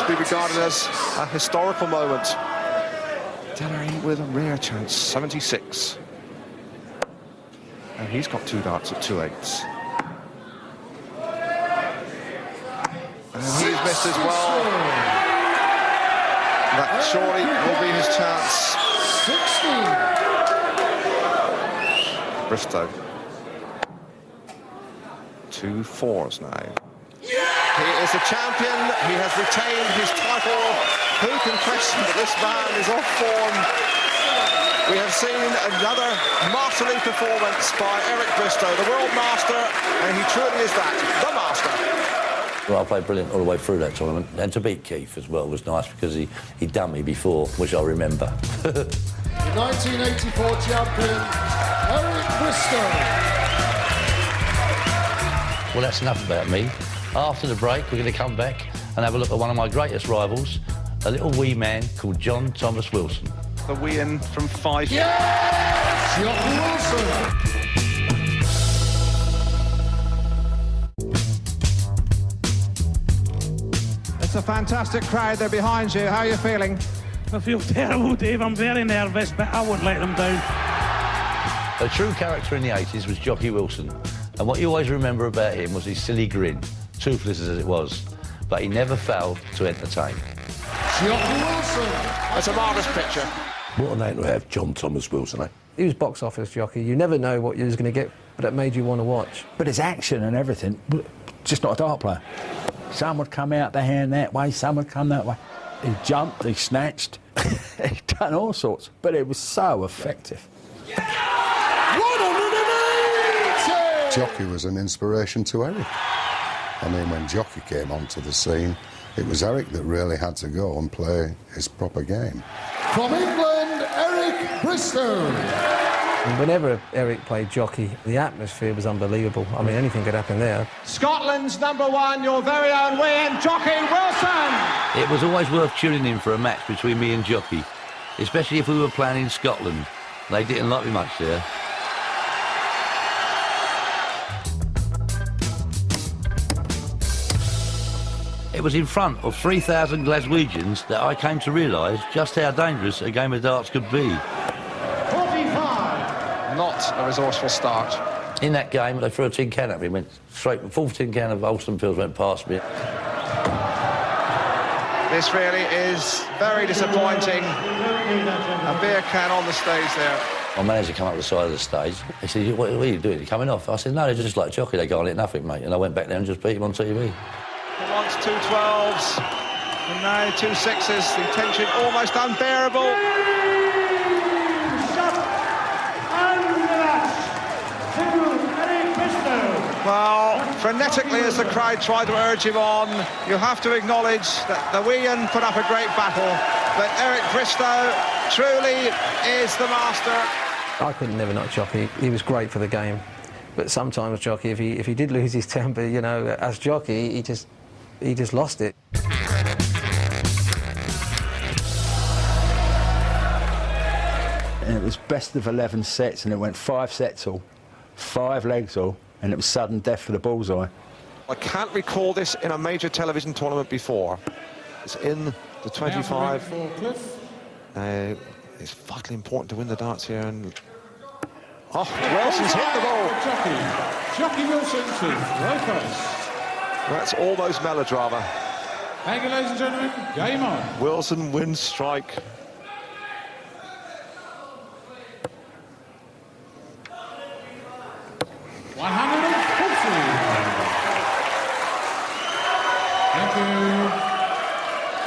be regarded as a historical moment. Delary with a rare chance, 76. And he's got 2 darts at 2/8. And he's missed as well. That surely will be his chance. 60. Bristow. 2 4s now. He is the champion. He has retained his title. Who can question that this man is off form? We have seen another masterly performance by Eric Bristow, the world master, and he truly is that, the master. Well, I played brilliant all the way through that tournament, and to beat Keith as well was nice because he'd done me before, which I remember. The 1984 champion, Eric Bristow. Well, that's enough about me. After the break, we're going to come back and have a look at one of my greatest rivals, a little wee man called John Thomas Wilson. The wee-in from Fife. Yeah! John Wilson. It's a fantastic crowd. They're behind you. How are you feeling? I feel terrible, Dave. I'm very nervous, but I won't let them down. A true character in the 80s was Jockey Wilson, and what you always remember about him was his silly grin, toothless as it was, but he never failed to entertain. Jockey Wilson. That's a marvellous picture. What a name to have, John Thomas Wilson, eh? He was box office jockey. You never know what you was going to get, but it made you want to watch. But his action and everything, just not a dart player. Some would come out the hand that way, some would come that way. He jumped, he snatched, he done all sorts, but it was so effective. Jockey was an inspiration to Eric. I mean, when Jockey came onto the scene, it was Eric that really had to go and play his proper game. From England, Eric Bristow. And whenever Eric played jockey, the atmosphere was unbelievable. I mean, anything could happen there. Scotland's #1, your very own win, Jockey Wilson. It was always worth tuning in for a match between me and Jockey, especially if we were playing in Scotland. They didn't like me much there. It was in front of 3,000 Glaswegians that I came to realise just how dangerous a game of darts could be. 45. Not a resourceful start. In that game, they threw a tin can at me, went straight, the full tin can of Olsen pills went past me. This really is very disappointing. A beer can on the stage there. My manager came up the side of the stage. He said, what are you doing? You coming off? I said, no, they're just like Jockey. They go on it, nothing, mate. And I went back there and just beat him on TV. He wants 2 12s, and now 2 6s. The tension almost unbearable. Well, frenetically as the crowd tried to urge him on, you have to acknowledge that the Wian put up a great battle, but Eric Bristow truly is the master. I couldn't never knock Jockey. He was great for the game. But sometimes Jockey, if he did lose his temper, you know, as Jockey, he just lost it. And it was best of 11 sets, and it went 5 sets all, 5 legs all, and it was sudden death for the bullseye. I can't recall this in a major television tournament before. It's in the 25. It's vitally important to win the darts here. And Wilson's hit the ball. Jockey Wilson to Lopez. That's almost melodrama. Thank you, ladies and gentlemen. Game on. Wilson wins strike. Thank you.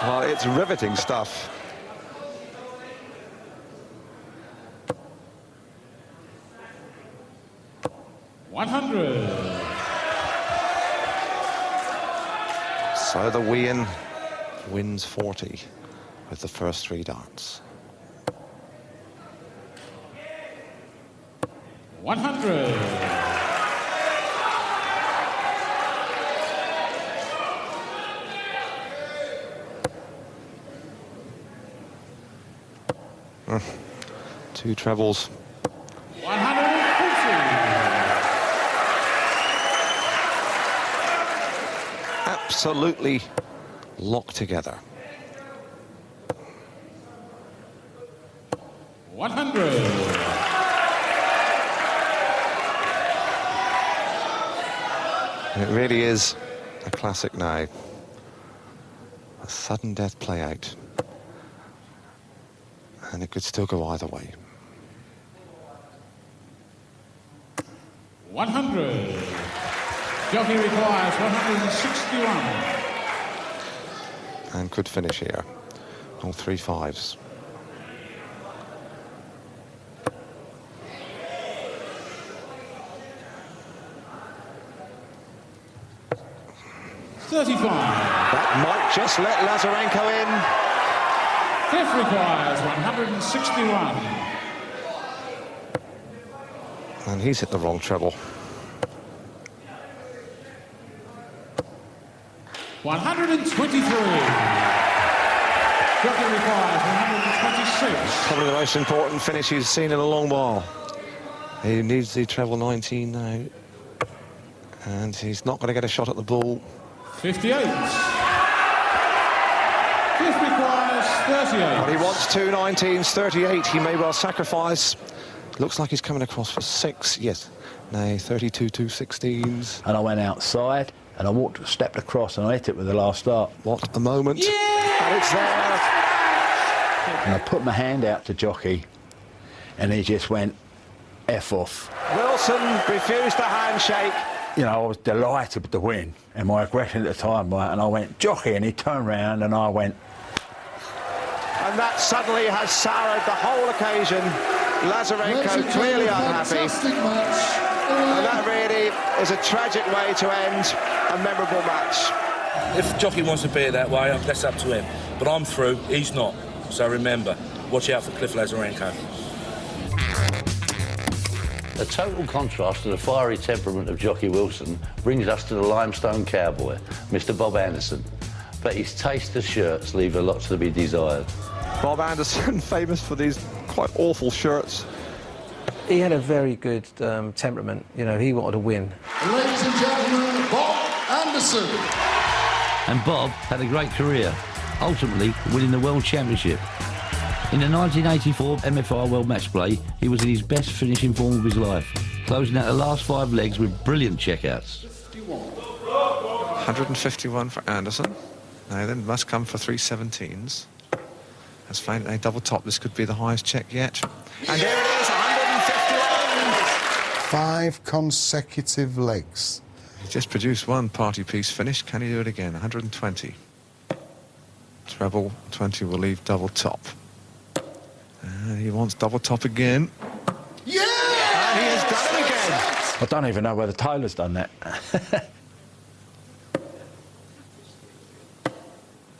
Well, it's riveting stuff. $100. So the Wian wins 40 with the first 3 darts. 100. Two trebles. 150. Absolutely locked together. 100. It really is a classic now. A sudden death play out. And it could still go either way. 100. Jockey requires 161. And could finish here. All 3 5s. That might just let Lazarenko in. Fifth requires 161. And he's hit the wrong treble. 123. Jockey requires 126. Probably the most important finish he's seen in a long while. He needs the treble 19 now. And he's not going to get a shot at the ball. 58. Fifth requires 38. Well, he wants 2 19s, 38. He may well sacrifice. Looks like he's coming across for 6. Yes. No, 32 2 16s. And I went outside and I stepped across and I hit it with the last start. What a moment. Yeah! And it's there. And I put my hand out to Jockey and he just went F off. Wilson refused the handshake. You know, I was delighted with the win and my aggression at the time, right, and I went, Jockey, and he turned round and I went. And that suddenly has soured the whole occasion. Lazarenko clearly unhappy. And that really is a tragic way to end a memorable match. If Jockey wants to be it that way, that's up to him. But I'm through, he's not. So remember, watch out for Cliff Lazarenko. A total contrast to the fiery temperament of Jockey Wilson brings us to the limestone cowboy, Mr. Bob Anderson. But his taste of shirts leave a lot to be desired. Bob Anderson, famous for these quite awful shirts. He had a very good temperament. You know, he wanted to win. Ladies and gentlemen, Bob Anderson. And Bob had a great career, ultimately winning the World Championship. In the 1984 MFI World Match Play, he was in his best finishing form of his life, closing out the last 5 legs with brilliant checkouts. 151 for Anderson. Now then, must come for 3 17s. Has found a double top. This could be the highest check yet. And there it is, 151. 5 consecutive legs. He just produced one party piece finish. Can he do it again? 120. Treble 20 will leave double top. And he wants double top again. Yeah! And he has done it again. I don't even know whether Taylor's done that.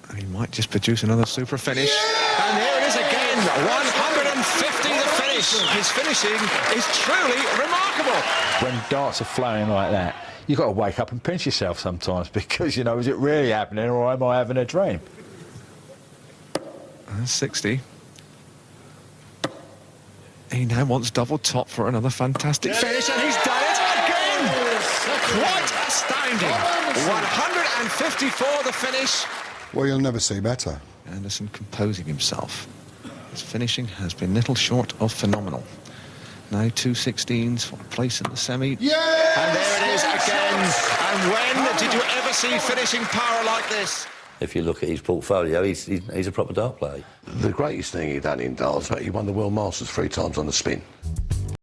And he might just produce another super finish. Yeah! And here it is again, 150 the finish. His finishing is truly remarkable. When darts are flowing like that, you've got to wake up and pinch yourself sometimes because, you know, is it really happening or am I having a dream? 60. He now wants double top for another fantastic finish, and he's done it again! Quite astounding. 154 the finish. Well, you'll never see better. Anderson composing himself. His finishing has been little short of phenomenal. Now 2 16s for a place in the semi. Yes! And there it is again. And when did you ever see finishing power like this? If you look at his portfolio, he's a proper dart player. The greatest thing he done in darts, he won the World Masters 3 times on the spin.